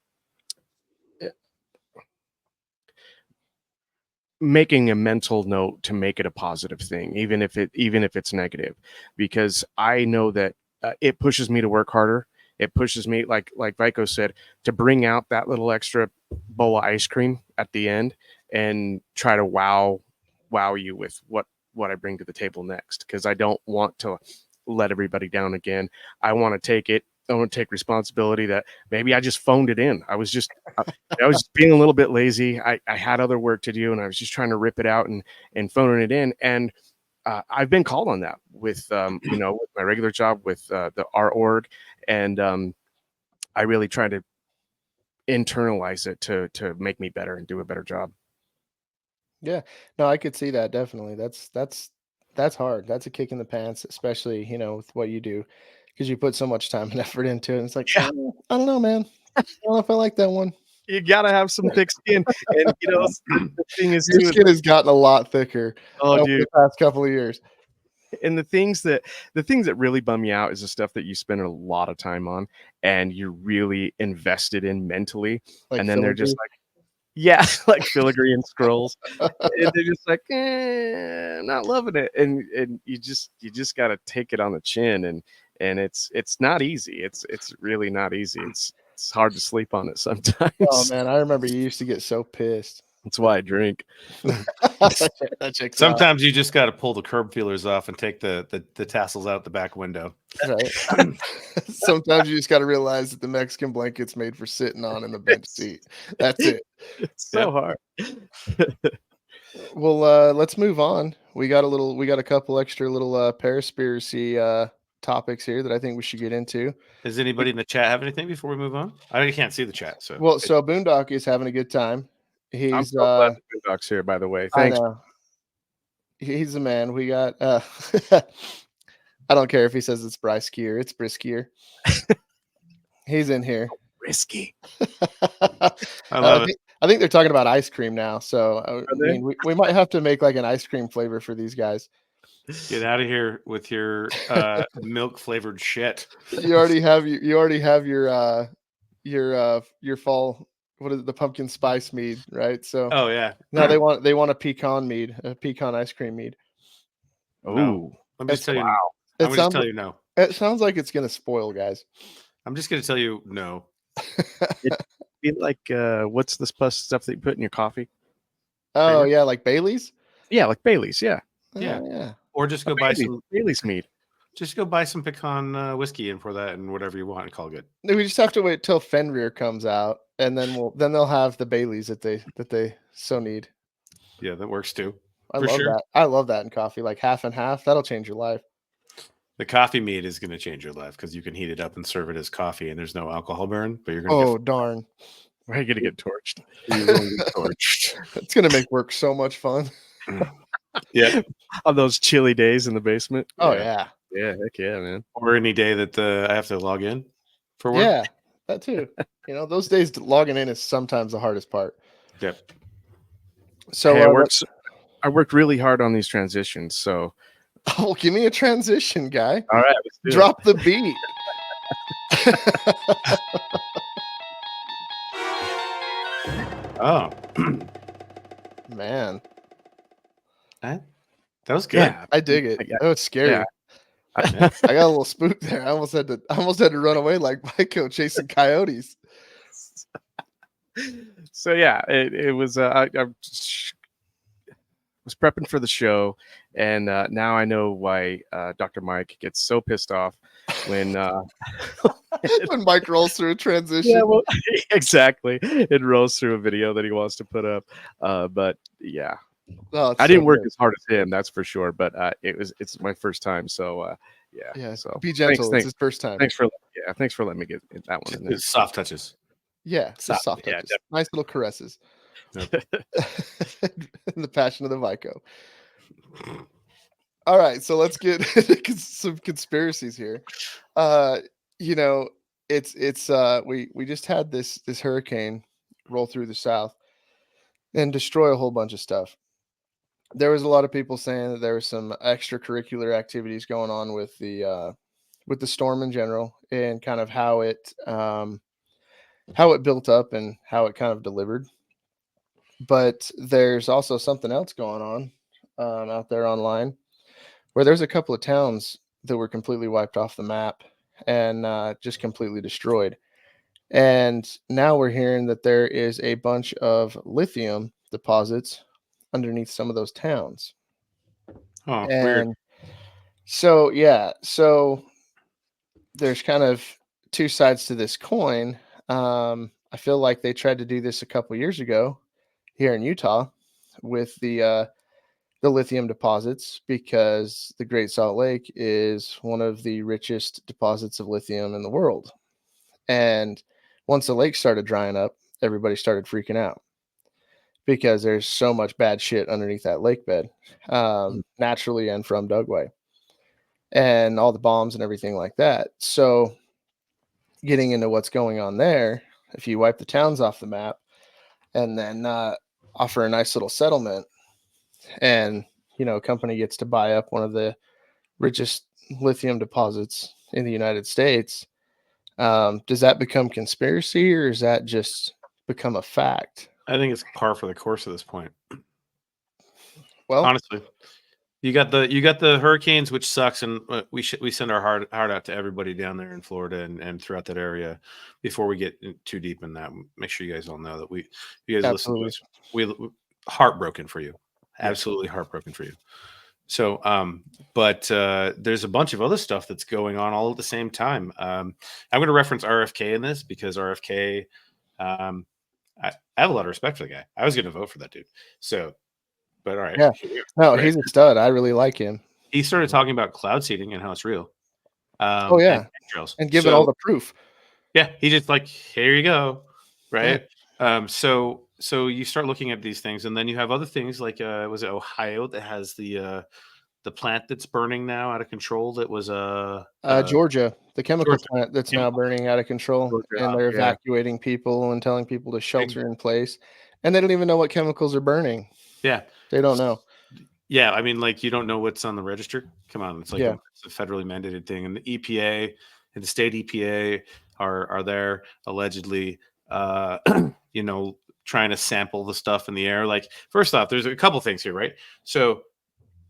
making a mental note to make it a positive thing, even if it's negative, because I know that it pushes me to work harder. It pushes me, like Vico said, to bring out that little extra bowl of ice cream at the end and try to wow you with what I bring to the table next, because I don't want to let everybody down again. I want to take responsibility that maybe I just phoned it in. I was just being a little bit lazy. I had other work to do, and I was just trying to rip it out and phoning it in. And I've been called on that with you know, with my regular job with our org, and I really try to internalize it to make me better and do a better job. Yeah, no, I could see that definitely. That's hard. That's a kick in the pants, especially, you know, with what you do, because you put so much time and effort into it. And it's like, Yeah. I don't know, man. I don't know if I like that one. You gotta have some thick skin, and you know, the thing is Your too. skin has gotten a lot thicker Oh, over dude. the past couple of years. And the things that really bum you out is the stuff that you spend a lot of time on and you're really invested in mentally, Like and then they're just filigree. like, yeah, like filigree and scrolls, and they're just like, not loving it, and you just got to take it on the chin, and it's not easy. It's really not easy. It's hard to sleep on it sometimes. Oh man, I remember you used to get so pissed. That's why I drink. That checks out. Sometimes you just got to pull the curb feelers off and take the tassels out the back window. Right. Sometimes you just got to realize that the Mexican blanket's made for sitting on in the bench seat. That's it. It's so hard. Well, let's move on. We got a couple extra little paraspiracy topics here that I think we should get into. Does anybody in the chat have anything before we move on? I can't see the chat. So Well, so Boondock is having a good time. I'm He's so glad the Boondocks here, by the way. Thanks. I know. He's the man. We got I don't care if he says it's Briskier, it's Briskier. He's in here. Risky. I love it. I think they're talking about ice cream now, so I they? mean, we might have to make like an ice cream flavor for these guys. Get out of here with your milk flavored shit. You already have your fall, what is it, the pumpkin spice mead, right? So Oh yeah. now they want a pecan mead, a pecan ice cream mead. Oh, Let me just tell you. wow. I'm going to tell you no. It sounds like it's gonna spoil, guys. I'm just going to tell you no. Be like, what's this plus stuff that you put in your coffee? Oh yeah, like Bailey's. Yeah, like Bailey's. Yeah, Yeah. Yeah. Or just go buy some. Bailey's mead. Just go buy some pecan whiskey and pour that and whatever you want and call it good. We just have to wait till Fenrir comes out, and then they'll have the Baileys that they so need. Yeah, that works too. I For love sure. that. I love that in coffee, like half and half. That'll change your life. The coffee meat is going to change your life because you can heat it up and serve it as coffee, and there's no alcohol burn. But you're going to Oh darn! We're gonna get torched. you're going to get torched. It's gonna make work so much fun. Yeah. On those chilly days in the basement. Oh yeah, Yeah, heck yeah, man. Or any day that I have to log in for work. yeah, that too. Those days logging in is sometimes the hardest part. Yep. So Hey, I worked really hard on these transitions. So oh, give me a transition, guy. all right, let's do it. Drop the beat. Oh, Man, that was good. Yeah. I dig it. Yeah. Oh, it's scary. Yeah. I got a little spooked there. I almost had to run away like Michael chasing coyotes. So yeah, it was. I was prepping for the show, and now I know why Dr. Mike gets so pissed off when. When Mike rolls through a transition. Yeah, well, exactly. It rolls through a video that he wants to put up. But yeah, Oh, it's I didn't so work good. as hard as him, that's for sure. But it's my first time, so yeah. Yeah, So be gentle. Thanks, It's his first time. thanks for letting me get that one in there. It's soft touches. Yeah, just soft yeah, touches. Nice little caresses. Yep. And the passion of the Vico. All right, so let's get some conspiracies here. It's we just had this hurricane roll through the south and destroy a whole bunch of stuff. There was a lot of people saying that there was some extracurricular activities going on with the storm in general, and kind of how it built up and how it kind of delivered. But there's also something else going on out there online, where there's a couple of towns that were completely wiped off the map and just completely destroyed. And now we're hearing that there is a bunch of lithium deposits underneath some of those towns. Oh, weird. And so there's kind of two sides to this coin. I feel like they tried to do this a couple years ago here in Utah with the lithium deposits, because the Great Salt Lake is one of the richest deposits of lithium in the world. And once the lake started drying up, everybody started freaking out because there's so much bad shit underneath that lake bed, naturally and from Dugway, and all the bombs and everything like that. So getting into what's going on there, if you wipe the towns off the map and then offer a nice little settlement, and a company gets to buy up one of the richest lithium deposits in the United States, does that become conspiracy, or is that just become a fact? I think it's par for the course at this point. Well, Honestly, you got the hurricanes, which sucks, and we send our heart out to everybody down there in Florida and throughout that area. Before we get too deep in that, make sure you guys all know that you guys absolutely. listen to us. We heartbroken for you, absolutely heartbroken for you. So, but there's a bunch of other stuff that's going on all at the same time. I'm going to reference RFK in this because RFK, I have a lot of respect for the guy. I was going to vote for that dude. So, but all right. Yeah. No, Right. he's a stud. I really like him. He started talking about cloud seeding and how it's real. Oh yeah, and giving all the proof. Yeah, he just like, here you go, right? Yeah. So you start looking at these things, and then you have other things like was it Ohio that has the plant that's burning now out of control? That was Georgia, the chemical Georgia. plant that's now burning out of control, Georgia, and they're yeah. evacuating people and telling people to shelter in place, and they don't even know what chemicals are burning. Yeah, they don't know. Yeah, I mean, like, you don't know what's on the register. Come on, it's like it's a federally mandated thing, and the EPA and the state EPA are there allegedly, trying to sample the stuff in the air. Like, first off, there's a couple things here, right? So,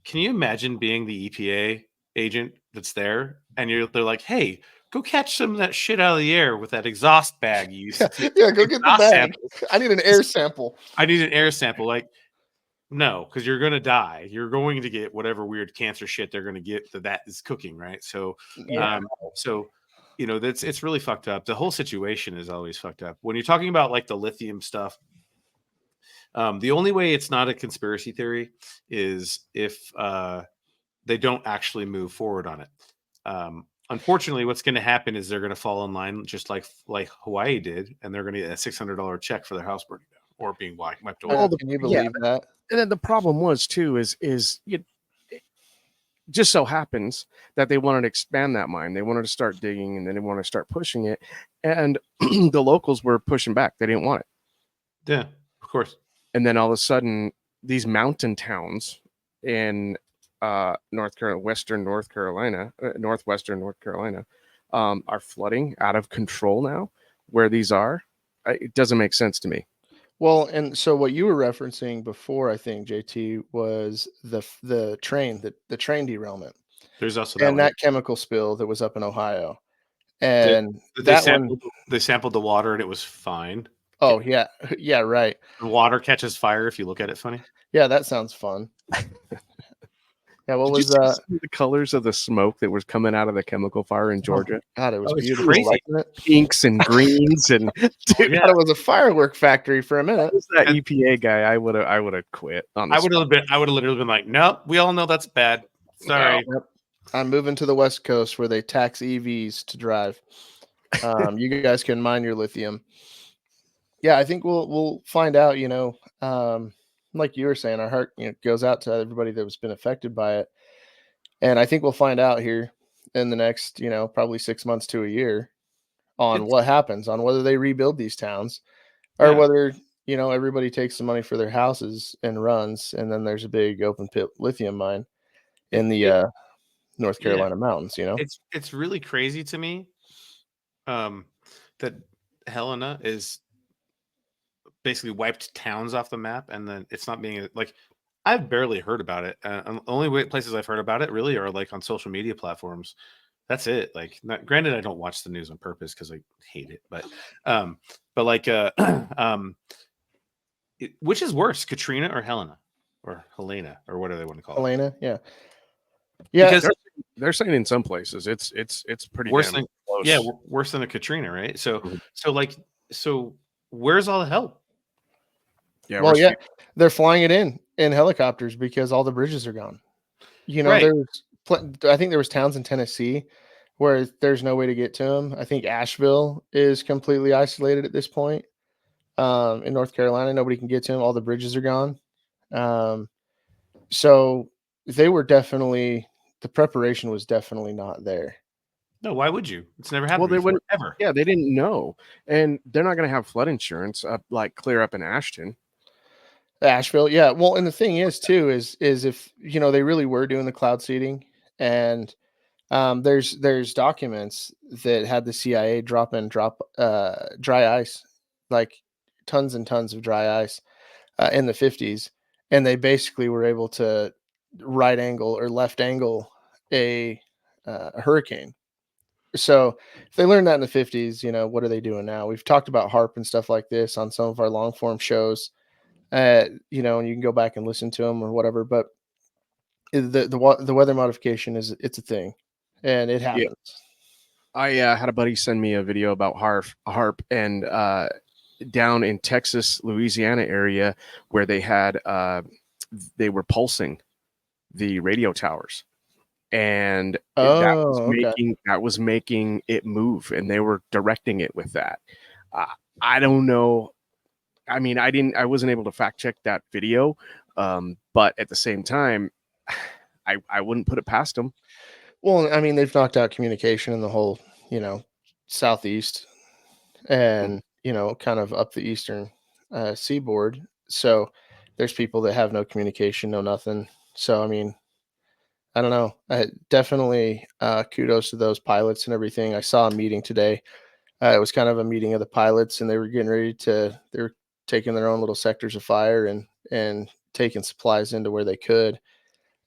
can you imagine being the EPA agent that's there, and they're like, "Hey, go catch some of that shit out of the air with that exhaust bag you used to yeah, go get the bag. Sample. I need an air sample. I need an air sample." Like, no, because you're going to die. You're going to get whatever weird cancer shit they're going to get that is cooking, right? So, it's really fucked up. The whole situation is always fucked up. When you're talking about like the lithium stuff, the only way it's not a conspiracy theory is if they don't actually move forward on it. Unfortunately, what's going to happen is they're going to fall in line just like Hawaii did, and they're going to get a $600 check for their house burning down or being wiped away. Well, Can you believe that? And then the problem was too is it just so happens that they wanted to expand that mine. They wanted to start digging, and then they wanted to start pushing it, and the locals were pushing back. They didn't want it. Yeah, of course. And then all of a sudden, these mountain towns in northwestern North Carolina, are flooding out of control now. Where these are, it doesn't make sense to me. Well, and so what you were referencing before, I think, JT, was the train derailment. There's also that, and that chemical spill that was up in Ohio. And they sampled the water and it was fine. Oh, yeah. Yeah, right. The water catches fire if you look at it funny. Yeah, that sounds fun. Yeah, what was the colors of the smoke that was coming out of the chemical fire in Georgia? Oh, God, it was beautiful. Crazy. Wasn't it? Pinks and greens and dude, yeah. It was a firework factory for a minute. That EPA guy, I would have quit. I would have literally been like, nope, we all know that's bad. Sorry. Yep. I'm moving to the West Coast where they tax EVs to drive. You guys can mine your lithium. Yeah, I think we'll find out, like you were saying, our heart goes out to everybody that's been affected by it. And I think we'll find out here in the next, probably 6 months to a year on what happens, on whether they rebuild these towns or whether, everybody takes the money for their houses and runs. And then there's a big open pit lithium mine in the North Carolina mountains, It's really crazy to me that Helena is basically wiped towns off the map, and then it's not being like, I've barely heard about it. The only places I've heard about it really are like on social media platforms. That's it. Like, granted, I don't watch the news on purpose because I hate it, but which is worse, Katrina or Helena or Helena or whatever they want to call it? Helena, yeah. Because they're saying in some places it's pretty worse damn than close. Yeah, worse than a Katrina, right? So where's all the help? Yeah, well, they're flying it in helicopters because all the bridges are gone. Right. I think there was towns in Tennessee where there's no way to get to them. I think Asheville is completely isolated at this point. In North Carolina, nobody can get to them. All the bridges are gone. So they were definitely, the preparation was definitely not there. No, why would you? It's never happened. Well, they wouldn't ever. Yeah, they didn't know, and they're not going to have flood insurance like clear up in Asheville, yeah. Well, and the thing is too is if they really were doing the cloud seeding, and there's documents that had the CIA drop dry ice, like tons and tons of dry ice in the 50s, and they basically were able to right angle or left angle a hurricane. So if they learned that in the 50s, what are they doing now? We've talked about HARP and stuff like this on some of our long form shows. And you can go back and listen to them or whatever, but the weather modification it's a thing, and it happens. Yeah. I had a buddy send me a video about HARP and down in Texas, Louisiana area where they had they were pulsing the radio towers, and that was making it move, and they were directing it with that. I don't know. I mean, I wasn't able to fact check that video, but at the same time, I wouldn't put it past them. Well, I mean, they've knocked out communication in the whole, southeast, and kind of up the eastern seaboard. So there's people that have no communication, no nothing. So I mean, I don't know. Definitely kudos to those pilots and everything. I saw a meeting today. It was kind of a meeting of the pilots, and they were getting ready they were taking their own little sectors of fire and taking supplies into where they could.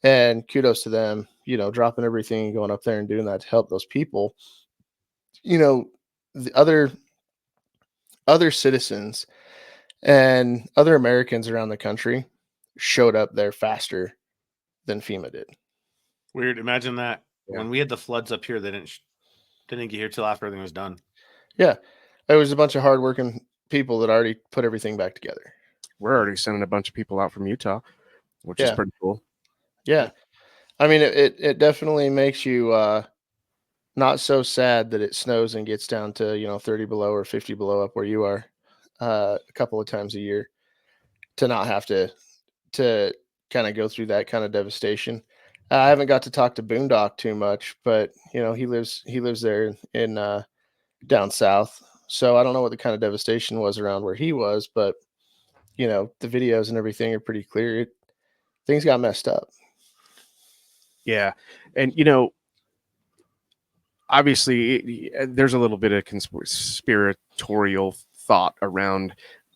And kudos to them, dropping everything and going up there and doing that to help those people. The other citizens and other Americans around the country showed up there faster than FEMA did. Weird. Imagine that. Yeah. When we had the floods up here, they didn't get here till after everything was done. Yeah. It was a bunch of hardworking people that already put everything back together. We're already sending a bunch of people out from Utah, which is pretty cool. Yeah. I mean, it definitely makes you not so sad that it snows and gets down to 30 below or 50 below up where you are a couple of times a year, to not have to kind of go through that kind of devastation. I haven't got to talk to Boondock too much, but he lives there in down south, so I don't know what the kind of devastation was around where he was, but the videos and everything are pretty clear. Things got messed up. Yeah, and obviously there's a little bit of conspiratorial thought around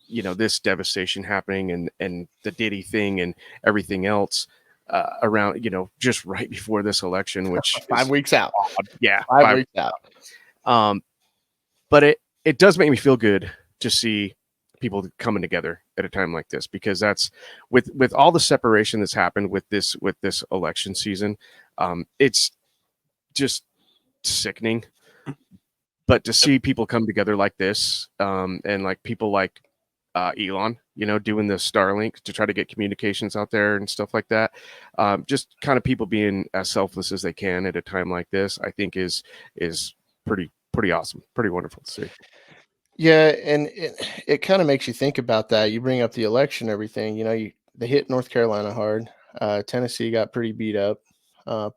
this devastation happening and the Diddy thing and everything else around just right before this election, which 5 weeks out. Yeah, 5 weeks out. But it does make me feel good to see people coming together at a time like this, because that's with all the separation that's happened with this election season. It's just sickening. But to see people come together like this, and like people like Elon, doing the Starlink to try to get communications out there and stuff like that. Just kind of people being as selfless as they can at a time like this, I think is pretty awesome, pretty wonderful to see. Yeah, and it kind of makes you think about that. You bring up the election, everything. They hit North Carolina hard. Tennessee got pretty beat up.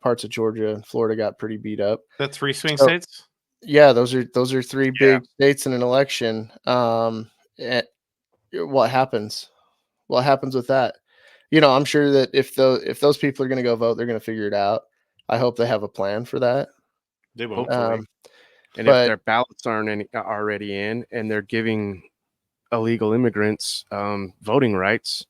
Parts of Georgia and Florida got pretty beat up. That 3 swing states. Yeah, those are 3 big states in an election. What happens? What happens with that? I'm sure that if those people are going to go vote, they're going to figure it out. I hope they have a plan for that. They won't. And if their ballots aren't already in, and they're giving illegal immigrants voting rights,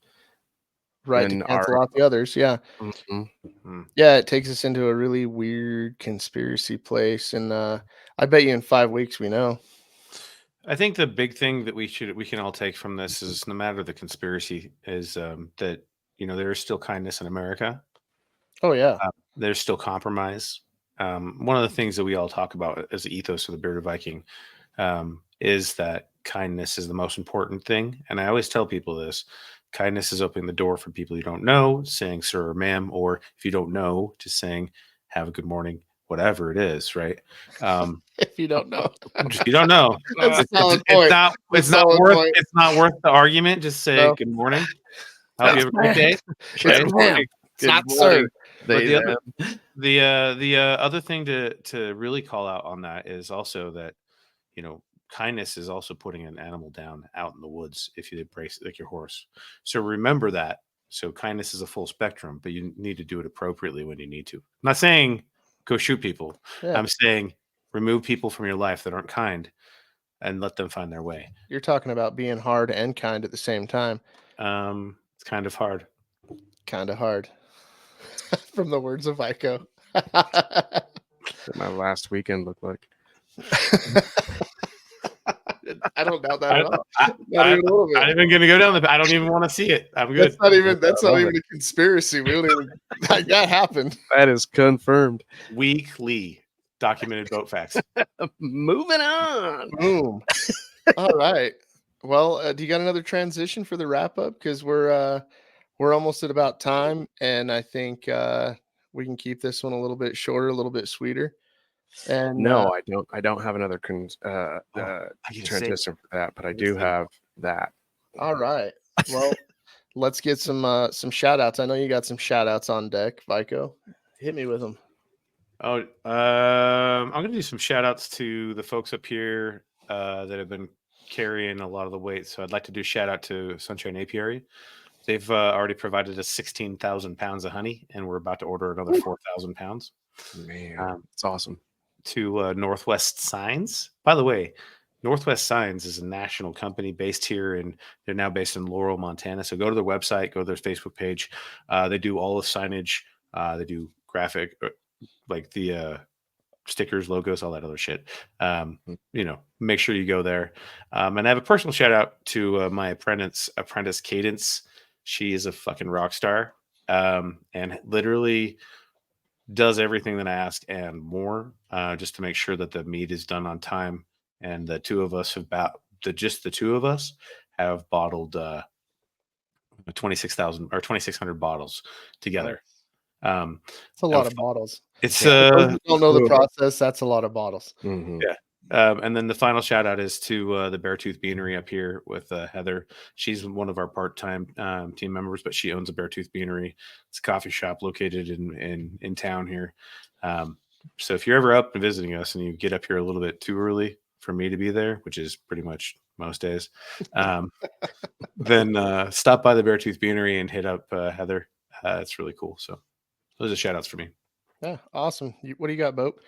right, to cancel out the others. Yeah. Mm-hmm. Yeah, it takes us into a really weird conspiracy place, and I bet you in 5 weeks we know. I think the big thing that we can all take from this is, no matter the conspiracy, is that there is still kindness in America. Oh yeah, there's still compromise. One of the things that we all talk about as the ethos of the Bearded Viking is that kindness is the most important thing. And I always tell people this: kindness is opening the door for people you don't know, saying sir or ma'am, or if you don't know, just saying have a good morning, whatever it is, right? If you don't know, if you don't know, that's a solid point. It's not worth the argument. Just say good morning. Hope you have a great day. Right? It's not sir. But the other thing to really call out on that is also that kindness is also putting an animal down out in the woods if you embrace it, like your horse. So remember that. So kindness is a full spectrum, but you need to do it appropriately when you need to. I'm not saying go shoot people. Yeah. I'm saying remove people from your life that aren't kind and let them find their way. You're talking about being hard and kind at the same time. It's kind of hard. Kind of hard. From the words of Vico. What my last weekend looked like. I don't doubt that at all. Not even a little bit. I'm even going to go down I don't even want to see it. I'm good. That's not even a conspiracy. We don't even. That happened. That is confirmed. Weekly documented boat facts. Moving on. Boom. All right. Well, do you got another transition for the wrap up? Because we're almost at about time, and I think we can keep this one a little bit shorter, a little bit sweeter. And no, I don't have another transition for that, but I do have that. All right. Well, let's get some shout outs. I know you got some shout outs on deck, Vico. Hit me with them. Oh, I'm going to do some shout outs to the folks up here that have been carrying a lot of the weight. So I'd like to do shout out to Sunshine Apiary. They've already provided us 16,000 pounds of honey, and we're about to order another 4,000 pounds. Man, it's awesome. To Northwest Signs. By the way, Northwest Signs is a national company based here, and they're now based in Laurel, Montana. So go to their website, go to their Facebook page. They do all the signage. They do graphic, like the stickers, logos, all that other shit. Make sure you go there. And I have a personal shout out to my apprentice, Cadence. She is a fucking rock star, and literally does everything that I ask and more, just to make sure that the meat is done on time. And the two of us have bottled 26,000 or 2,600 bottles together. It's a lot of bottles. It's For those who don't know the process, that's a lot of bottles. Mhm. Yeah. And then the final shout out is to the Beartooth Beanery up here with Heather. She's one of our part-time team members, but she owns a Beartooth Beanery. It's a coffee shop located in town here. So if you're ever up and visiting us and you get up here a little bit too early for me to be there, which is pretty much most days, then stop by the Beartooth Beanery and hit up Heather. It's really cool. So those are shout outs for me. Yeah, awesome. What do you got, Boat?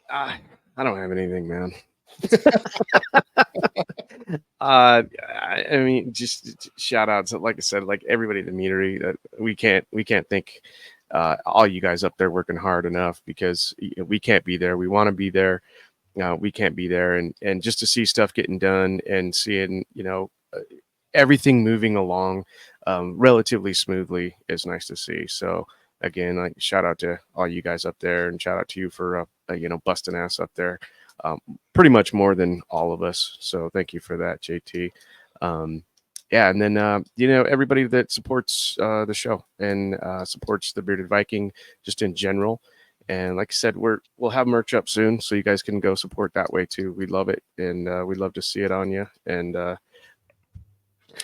I don't have anything, man. I mean, just shout outs. Like I said, like everybody at the meadery, that we can't thank all you guys up there working hard enough, because we can't be there. We want to be there. We can't be there, and just to see stuff getting done and seeing, everything moving along relatively smoothly is nice to see. So again, like, shout out to all you guys up there, and shout out to you for busting ass up there, pretty much more than all of us. So thank you for that, JT. Yeah, and then everybody that supports the show and supports the Bearded Viking just in general. And like I said, we'll have merch up soon, so you guys can go support that way too. We love it, and we'd love to see it on you. And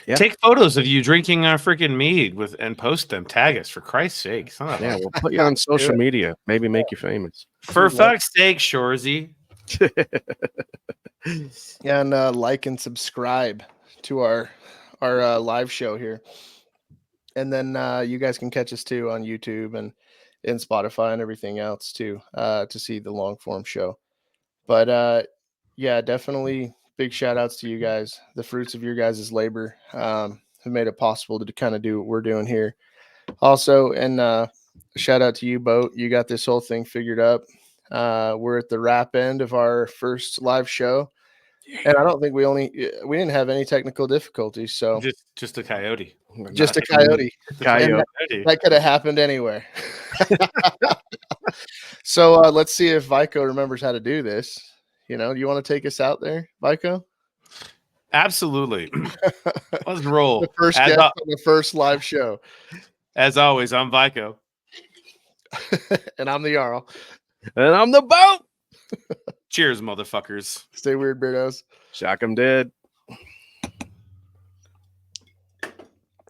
yeah. Take photos of you drinking our freaking mead and post them. Tag us, for Christ's sake. Yeah, we'll put you on social media. Maybe make you famous. For fuck's sake, Shorzy. And like and subscribe to our live show here. And then you guys can catch us too on YouTube and in Spotify and everything else too, to see the long form show. But yeah, definitely big shout outs to you guys. The fruits of your guys' labor have made it possible to kind of do what we're doing here. Also, and shout out to you, Boat. You got this whole thing figured up. We're at the wrap end of our first live show, and I don't think we didn't have any technical difficulties. So just a coyote. Just a coyote. That could have happened anywhere. So let's see if Vico remembers how to do this. Do you want to take us out there, Vico? Absolutely. Let's roll. The first guest on the first live show. As always, I'm Vico. And I'm the Jarl. And I'm the Boat. Cheers, motherfuckers. Stay weird, beardos. Shock 'em dead.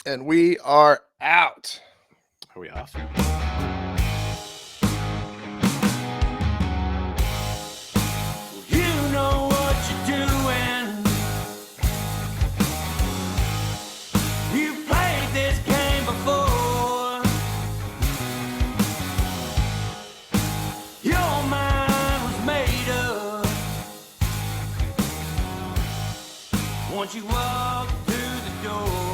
And we are out. Are we off? You know what you're doing. You played this game before. Your mind was made up. Once you walk through the door.